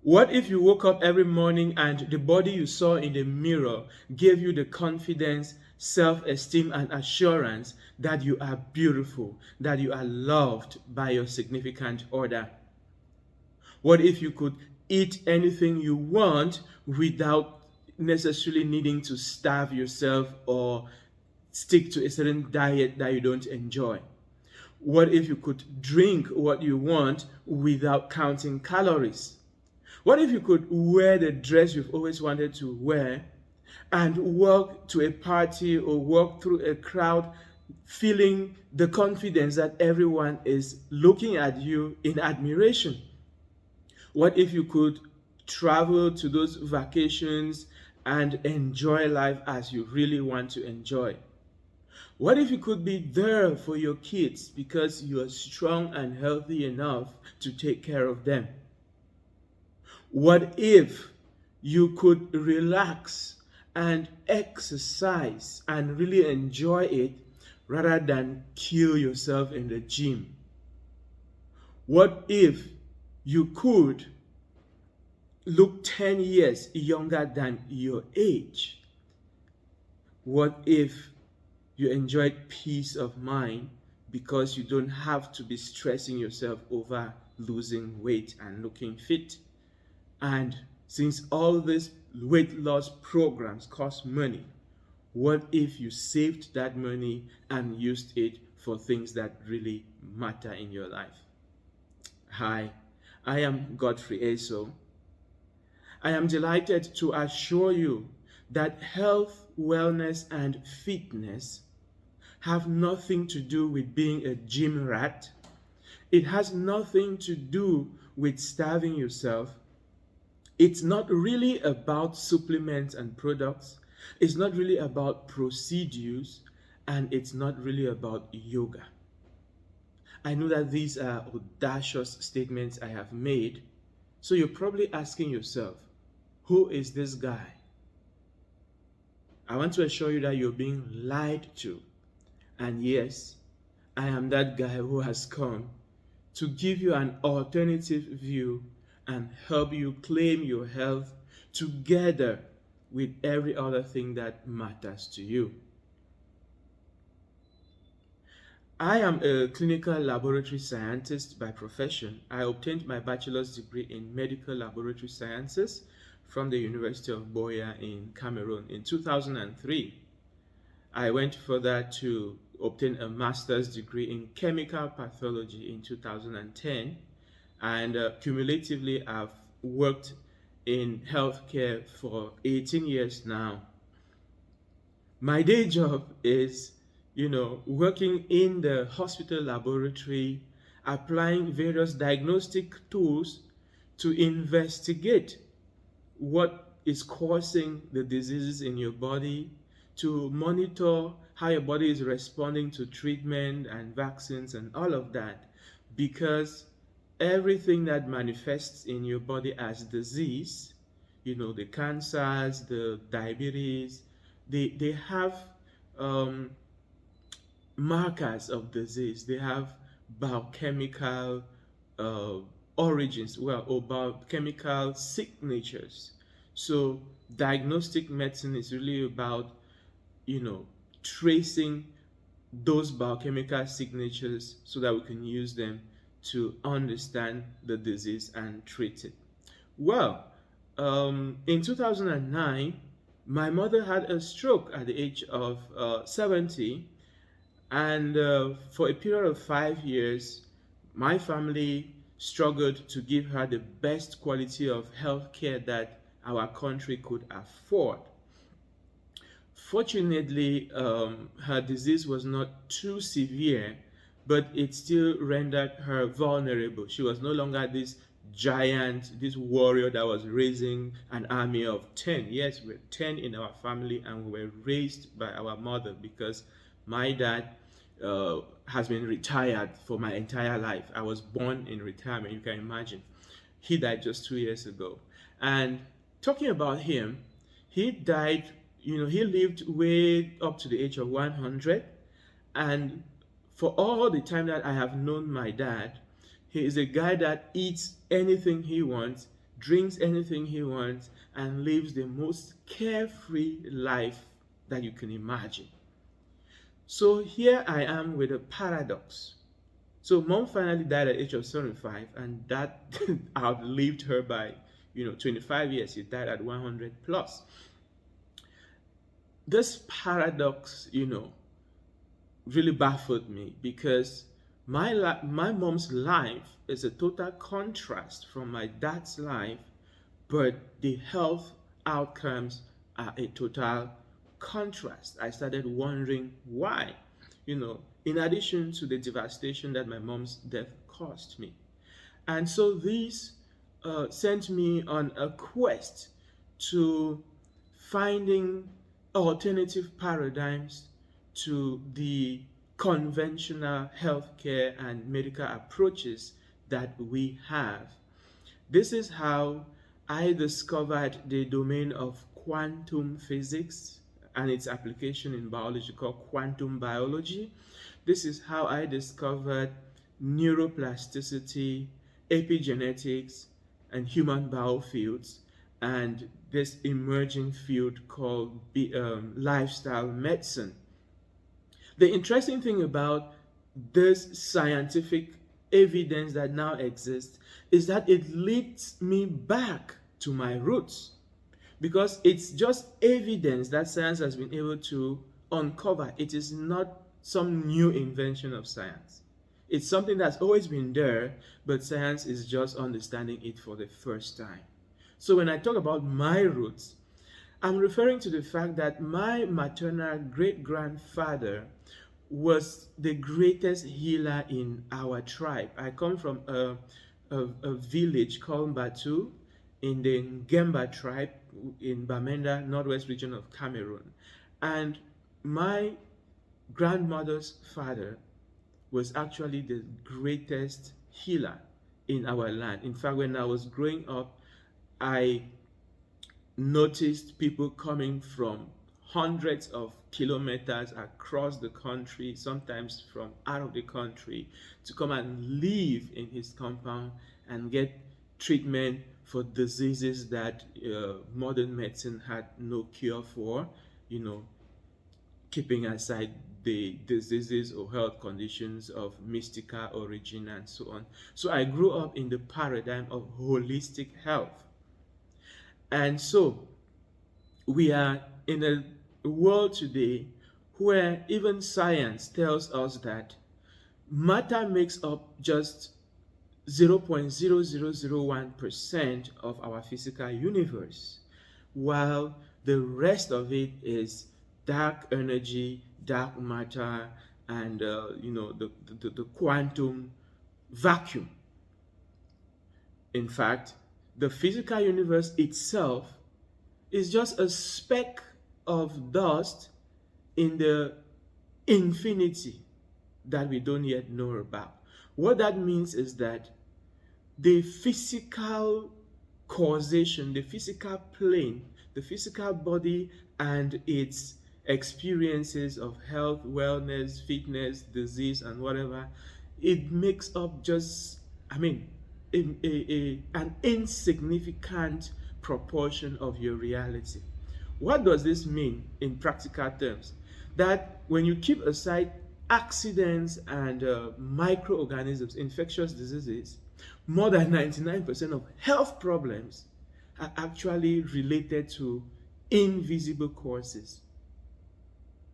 What if you woke up every morning and the body you saw in the mirror gave you the confidence, self-esteem, and assurance that you are beautiful, that you are loved by your significant other? What if you could eat anything you want without necessarily needing to starve yourself or stick to a certain diet that you don't enjoy? What if you could drink what you want without counting calories? What if you could wear the dress you've always wanted to wear and walk to a party or walk through a crowd feeling the confidence that everyone is looking at you in admiration? What if you could travel to those vacations and enjoy life as you really want to enjoy? What if you could be there for your kids because you are strong and healthy enough to take care of them? What if you could relax and exercise and really enjoy it rather than kill yourself in the gym? What if you could look 10 years younger than your age? What if you enjoyed peace of mind because you don't have to be stressing yourself over losing weight and looking fit? And since all these weight loss programs cost money, what if you saved that money and used it for things that really matter in your life? Hi, I am Godfrey Eso. I am delighted to assure you that health, wellness, and fitness have nothing to do with being a gym rat. It has nothing to do with starving yourself. It's not really about supplements and products. It's not really about procedures. And it's not really about yoga. I know that these are audacious statements I have made. So you're probably asking yourself, who is this guy? I want to assure you that you're being lied to. And yes, I am that guy who has come to give you an alternative view and help you claim your health together with every other thing that matters to you. I am a clinical laboratory scientist by profession. I obtained my bachelor's degree in medical laboratory sciences from the University of Boya in Cameroon in 2003. I went further to obtain a master's degree in chemical pathology in 2010, and cumulatively I've worked in healthcare for 18 years now. My day job is, working in the hospital laboratory, applying various diagnostic tools to investigate what is causing the diseases in your body, to monitor how your body is responding to treatment and vaccines and all of that, because everything that manifests in your body as disease, the cancers, the diabetes, they have um, markers of disease. They have biochemical uh, origins, well, or biochemical signatures. So diagnostic medicine is really about, tracing those biochemical signatures so that we can use them to understand the disease and treat it. Well, in 2009, my mother had a stroke at the age of 70, and for a period of 5 years, my family struggled to give her the best quality of health care that our country could afford. Fortunately, her disease was not too severe, but it still rendered her vulnerable. She was no longer this giant, this warrior that was raising an army of 10. Yes, we're 10 in our family, and we were raised by our mother because my dad has been retired for my entire life. I was born in retirement, you can imagine. He died just 2 years ago. And talking about him, he died, he lived way up to the age of 100. And for all the time that I have known my dad, he is a guy that eats anything he wants, drinks anything he wants, and lives the most carefree life that you can imagine. So here I am with a paradox. So mom finally died at the age of 75, and that outlived her by 25 years. She died at 100 plus. This paradox, really baffled me because my mom's life is a total contrast from my dad's life, but the health outcomes are a total contrast. I started wondering why, in addition to the devastation that my mom's death caused me. And so this sent me on a quest to finding alternative paradigms to the conventional healthcare and medical approaches that we have. This is how I discovered the domain of quantum physics and its application in biology called quantum biology. This is how I discovered neuroplasticity, epigenetics, and human biofields, and this emerging field called lifestyle medicine. The interesting thing about this scientific evidence that now exists is that it leads me back to my roots, because it's just evidence that science has been able to uncover. It is not some new invention of science. It's something that's always been there, but science is just understanding it for the first time. So when I talk about my roots, I'm referring to the fact that my maternal great-grandfather was the greatest healer in our tribe. I come from a village called Batu in the Ngemba tribe in Bamenda, northwest region of Cameroon. And my grandmother's father was actually the greatest healer in our land. In fact, when I was growing up, I noticed people coming from hundreds of kilometers across the country, sometimes from out of the country, to come and live in his compound and get treatment for diseases that modern medicine had no cure for, keeping aside the diseases or health conditions of mystical origin and so on. So I grew up in the paradigm of holistic health. And so we are in a world today where even science tells us that matter makes up just 0.0001% of our physical universe, while the rest of it is dark energy, dark matter, and the quantum vacuum. In fact, the physical universe itself is just a speck of dust in the infinity that we don't yet know about. What that means is that the physical causation, the physical plane, the physical body and its experiences of health, wellness, fitness, disease, and whatever, it makes up just, an insignificant proportion of your reality. What does this mean in practical terms? That when you keep aside accidents and microorganisms, infectious diseases, more than 99% of health problems are actually related to invisible causes.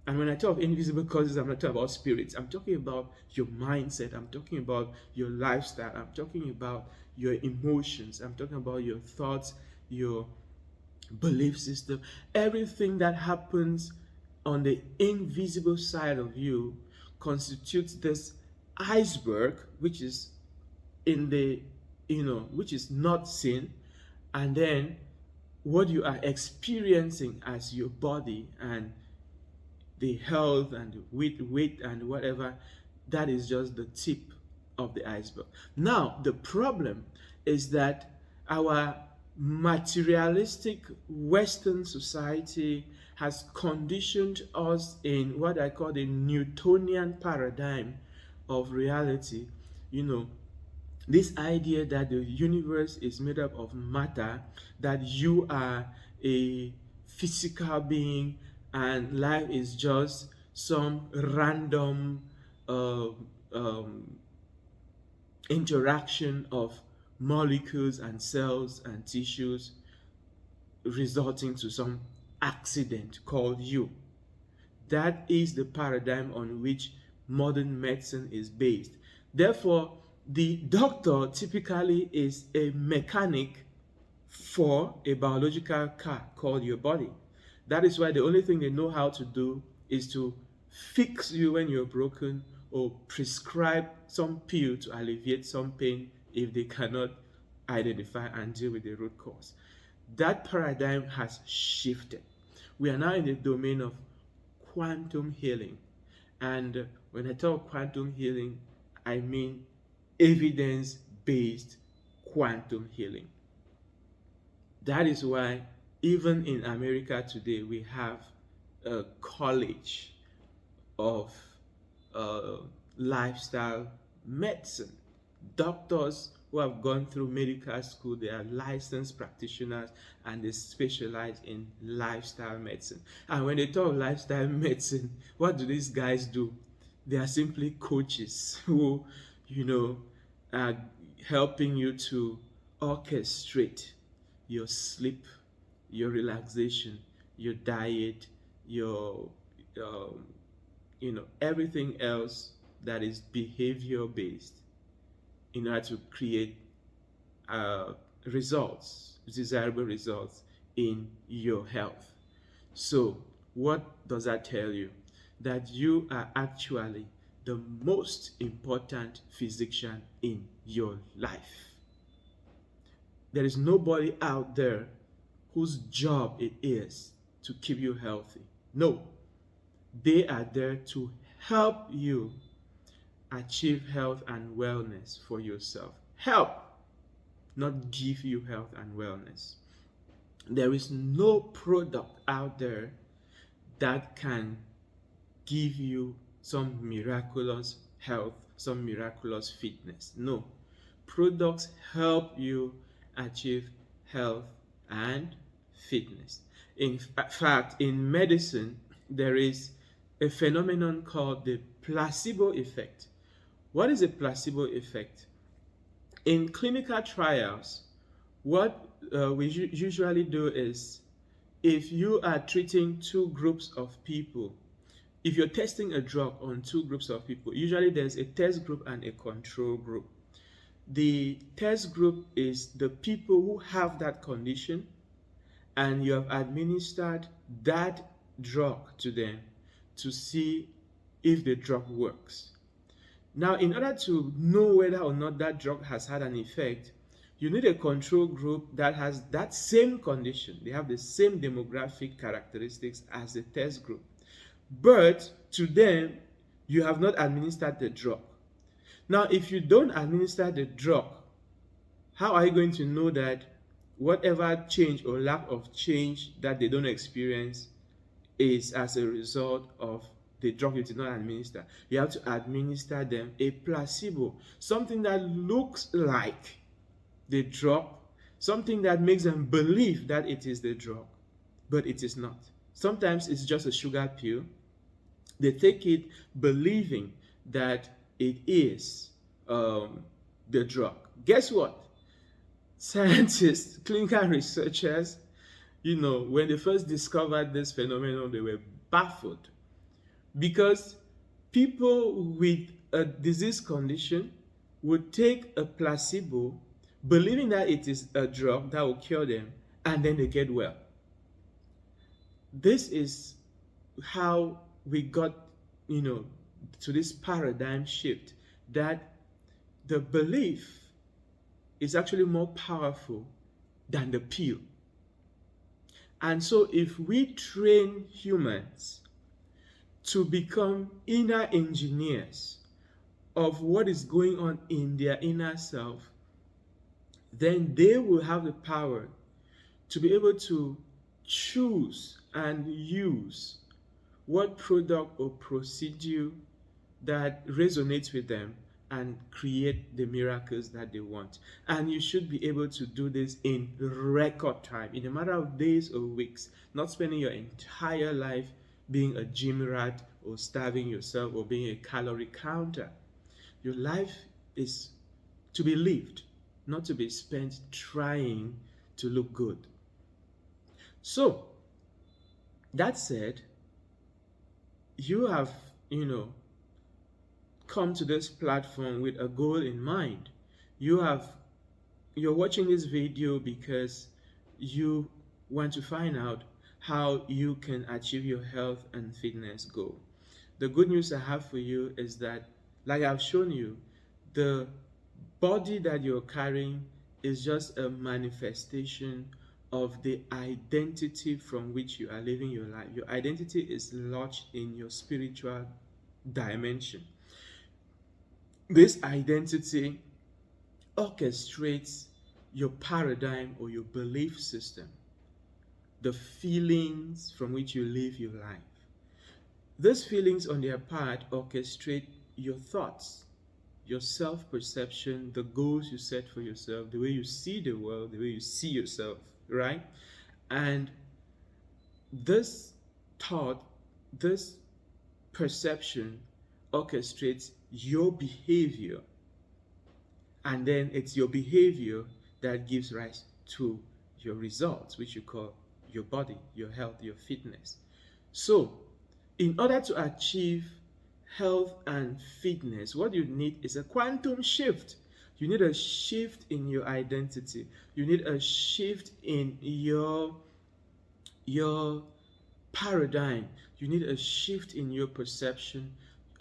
And when I talk of invisible causes, I'm not talking about spirits. I'm talking about your mindset. I'm talking about your lifestyle. I'm talking about your emotions. I'm talking about your thoughts, your belief system. Everything that happens on the invisible side of you constitutes this iceberg, which is in the, which is not seen. And then what you are experiencing as your body and the health and the weight and whatever, that is just the tip of the iceberg. Now, the problem is that our materialistic Western society has conditioned us in what I call the Newtonian paradigm of reality, This idea that the universe is made up of matter, that you are a physical being and life is just some random uh, um, interaction of molecules and cells and tissues resulting to some accident called you. That is the paradigm on which modern medicine is based. Therefore, the doctor typically is a mechanic for a biological car called your body. That is why the only thing they know how to do is to fix you when you're broken or prescribe some pill to alleviate some pain if they cannot identify and deal with the root cause. That paradigm has shifted. We are now in the domain of quantum healing. And when I talk quantum healing, I mean evidence based quantum healing. That is why, even in America today, we have a college of uh, lifestyle medicine. Doctors who have gone through medical school, they are licensed practitioners and they specialize in lifestyle medicine. And when they talk lifestyle medicine, what do these guys do? They are simply coaches who, you know, are helping you to orchestrate your sleep, your relaxation, your diet, your um, everything else that is behavior based in order to create results, desirable results in your health. So what does that tell you? That you are actually the most important physician in your life. There is nobody out there whose job it is to keep you healthy. No, they are there to help you achieve health and wellness for yourself. Help, not give you health and wellness. There is no product out there that can give you some miraculous health, some miraculous fitness. No. Products help you achieve health and fitness. In fact, in medicine, there is a phenomenon called the placebo effect. What is a placebo effect? In clinical trials, what we usually do is, if you are treating two groups of people, if you're testing a drug on two groups of people, usually there's a test group and a control group. The test group is the people who have that condition, and you have administered that drug to them to see if the drug works. Now, in order to know whether or not that drug has had an effect, you need a control group that has that same condition. They have the same demographic characteristics as the test group. But to them, you have not administered the drug. Now, if you don't administer the drug, how are you going to know that whatever change or lack of change that they don't experience is as a result of the drug you did not administer? You have to administer them a placebo, something that looks like the drug, something that makes them believe that it is the drug, but it is not. Sometimes it's just a sugar pill. They take it believing that it is the drug. Guess what? Scientists, clinical researchers, when they first discovered this phenomenon, they were baffled because people with a disease condition would take a placebo believing that it is a drug that will cure them, and then they get well. This is how we got, to this paradigm shift that the belief is actually more powerful than the pill. And so if we train humans to become inner engineers of what is going on in their inner self, then they will have the power to be able to choose and use what product or procedure that resonates with them and create the miracles that they want. And you should be able to do this in record time, in a matter of days or weeks, not spending your entire life being a gym rat or starving yourself or being a calorie counter. Your life is to be lived, not to be spent trying to look good. So, that said, you have, you know, come to this platform with a goal in mind. You have you're watching this video because you want to find out how you can achieve your health and fitness goal. The good news I have for you is that, like I've shown you, the body that you're carrying is just a manifestation of the identity from which you are living your life. Your identity is lodged in your spiritual dimension. This identity orchestrates your paradigm or your belief system, the feelings from which you live your life. These feelings on their part orchestrate your thoughts, your self-perception, the goals you set for yourself, the way you see the world, the way you see yourself, right? And this thought, this perception orchestrates your behavior, and then it's your behavior that gives rise to your results, which you call your body, your health, your fitness. So, in order to achieve health and fitness, what you need is a quantum shift. You need a shift in your identity. You need a shift in your paradigm. You need a shift in your perception,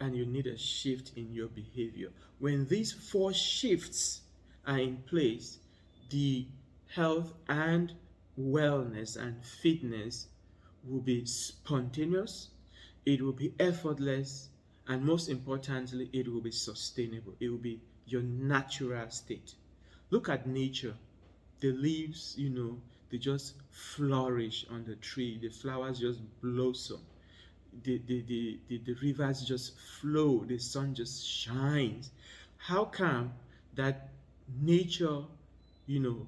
and you need a shift in your behavior. When these four shifts are in place, the health and wellness and fitness will be spontaneous, it will be effortless, and most importantly, it will be sustainable. It will be your natural state. Look at nature. The leaves, they just flourish on the tree. The flowers just blossom. The rivers just flow. The sun just shines. How come that nature, you know,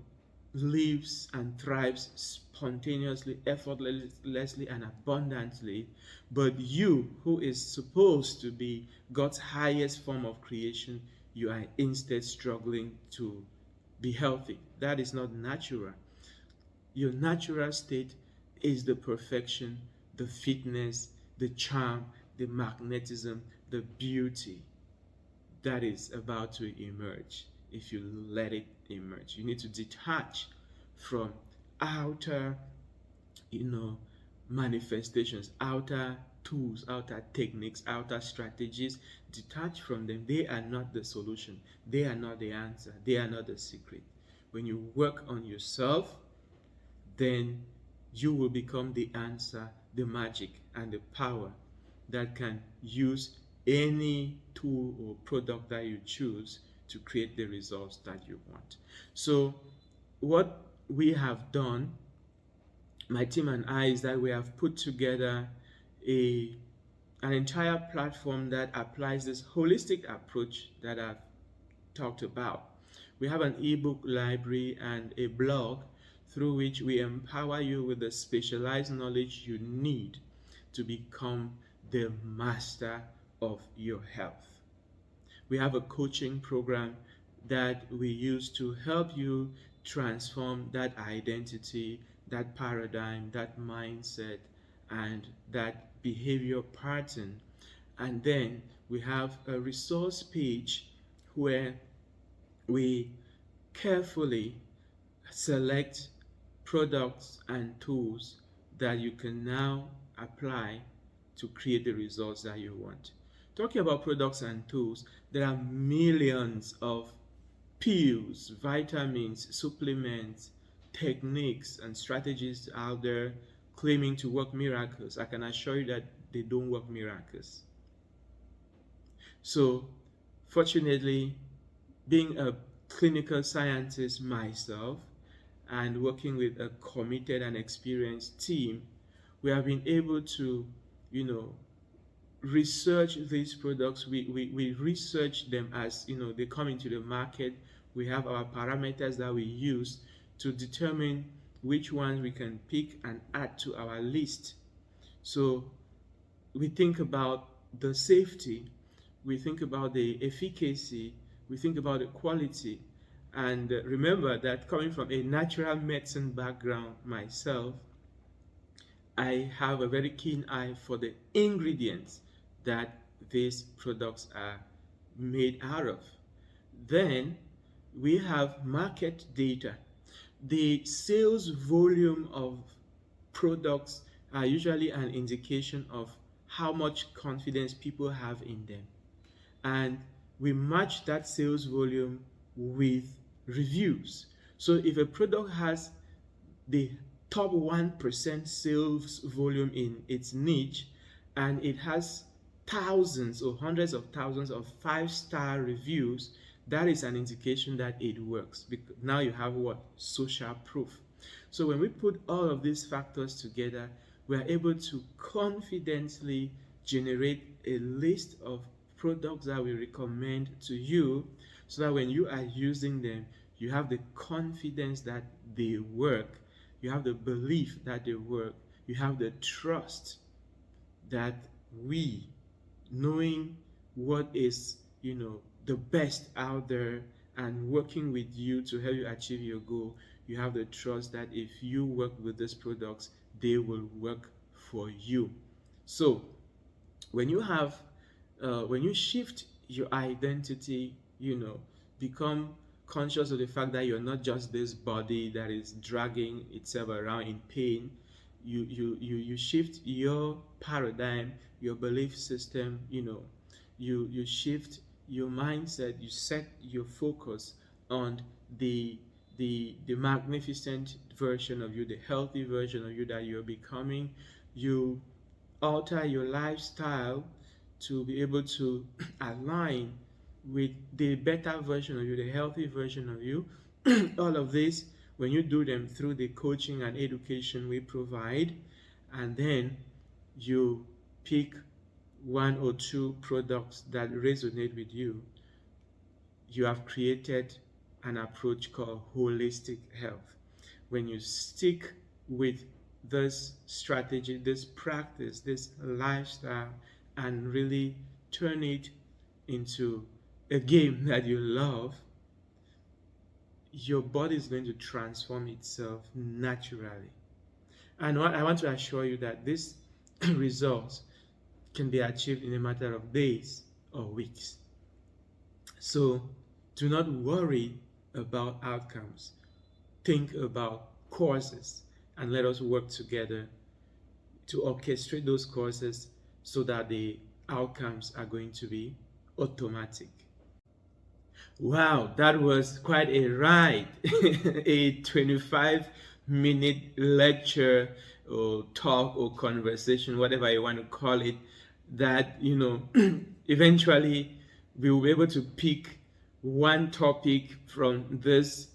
lives and thrives spontaneously, effortlessly, and abundantly, but you, who is supposed to be God's highest form of creation, you are instead struggling to be healthy? That is not natural. Your natural state is the perfection, the fitness, the charm, the magnetism, the beauty that is about to emerge if you let it emerge. You need to detach from outer, you know, manifestations, outer tools, outer techniques, outer strategies. Detach from them. They are not the solution. They are not the answer. They are not the secret. When you work on yourself, then you will become the answer, the magic, and the power that can use any tool or product that you choose to create the results that you want. So, what we have done, my team and I, is that we have put together a an entire platform that applies this holistic approach that I've talked about. We have an ebook library and a blog through which we empower you with the specialized knowledge you need to become the master of your health. We have a coaching program that we use to help you transform that identity, that paradigm, that mindset, and that behavior pattern. And then we have a resource page where we carefully select products and tools that you can now apply to create the results that you want. Talking about products and tools, there are millions of pills, vitamins, supplements, techniques, and strategies out there claiming to work miracles. I can assure you that they don't work miracles. So, fortunately, being a clinical scientist myself and working with a committed and experienced team, we have been able to, you know, research these products. We research them as they come into the market. We have our parameters that we use to determine which ones we can pick and add to our list. So we think about the safety, we think about the efficacy, we think about the quality. And remember that coming from a natural medicine background myself, I have a very keen eye for the ingredients that these products are made out of. Then we have market data. The sales volume of products are usually an indication of how much confidence people have in them. And we match that sales volume with reviews. So if a product has the top 1% sales volume in its niche, and it has thousands or hundreds of thousands of 5-star reviews, that is an indication that it works. Because now you have what? Social proof. So when we put all of these factors together, we are able to confidently generate a list of products that we recommend to you, so that when you are using them, you have the confidence that they work, you have the belief that they work, you have the trust that we, knowing what is the best out there and working with you to help you achieve your goal, you have the trust that if you work with these products, they will work for you. So when you have when you shift your identity, become conscious of the fact that you're not just this body that is dragging itself around in pain. You shift your paradigm, your belief system. You shift your mindset, you set your focus on the magnificent version of you, the healthy version of you that you're becoming. You alter your lifestyle to be able to align with the better version of you, the healthy version of you. All of this, when you do them through the coaching and education we provide, and then you pick one or two products that resonate with you, you have created an approach called holistic health. When you stick with this strategy, this practice, this lifestyle, and really turn it into a game that you love, your body is going to transform itself naturally. And I want to assure you that these results can be achieved in a matter of days or weeks. So do not worry about outcomes. Think about causes, and let us work together to orchestrate those causes so that the outcomes are going to be automatic. Wow, that was quite a ride. A 25-minute lecture or talk or conversation, whatever you want to call it, that, eventually we will be able to pick one topic from this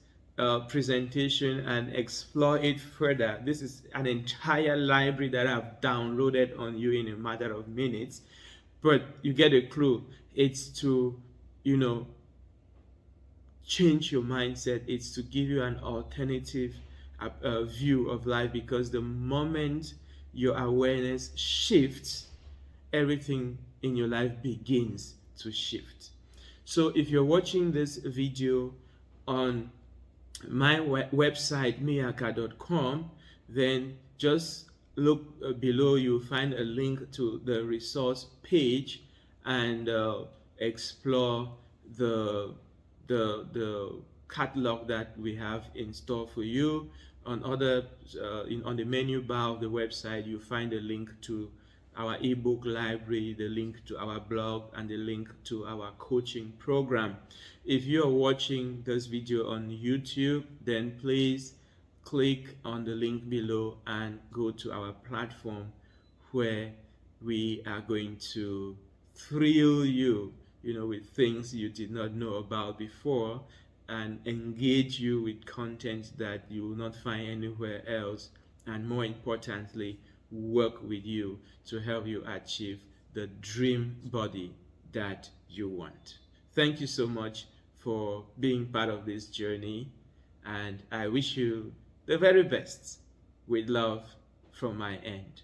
presentation and explore it further. This is an entire library that I've downloaded on you in a matter of minutes, but you get a clue. It's to, change your mindset. It's to give you an alternative view of life, because the moment your awareness shifts, everything in your life begins to shift. So if you're watching this video on my website miyaka.com, then just look below. You'll find a link to the resource page, and explore the catalog that we have in store for you. On on the menu bar of the website, you find a link to our ebook library, the link to our blog, and the link to our coaching program. If you are watching this video on YouTube, then please click on the link below and go to our platform, where we are going to thrill you, with things you did not know about before, and engage you with content that you will not find anywhere else, and more importantly, work with you to help you achieve the dream body that you want. Thank you so much for being part of this journey, and I wish you the very best with love from my end.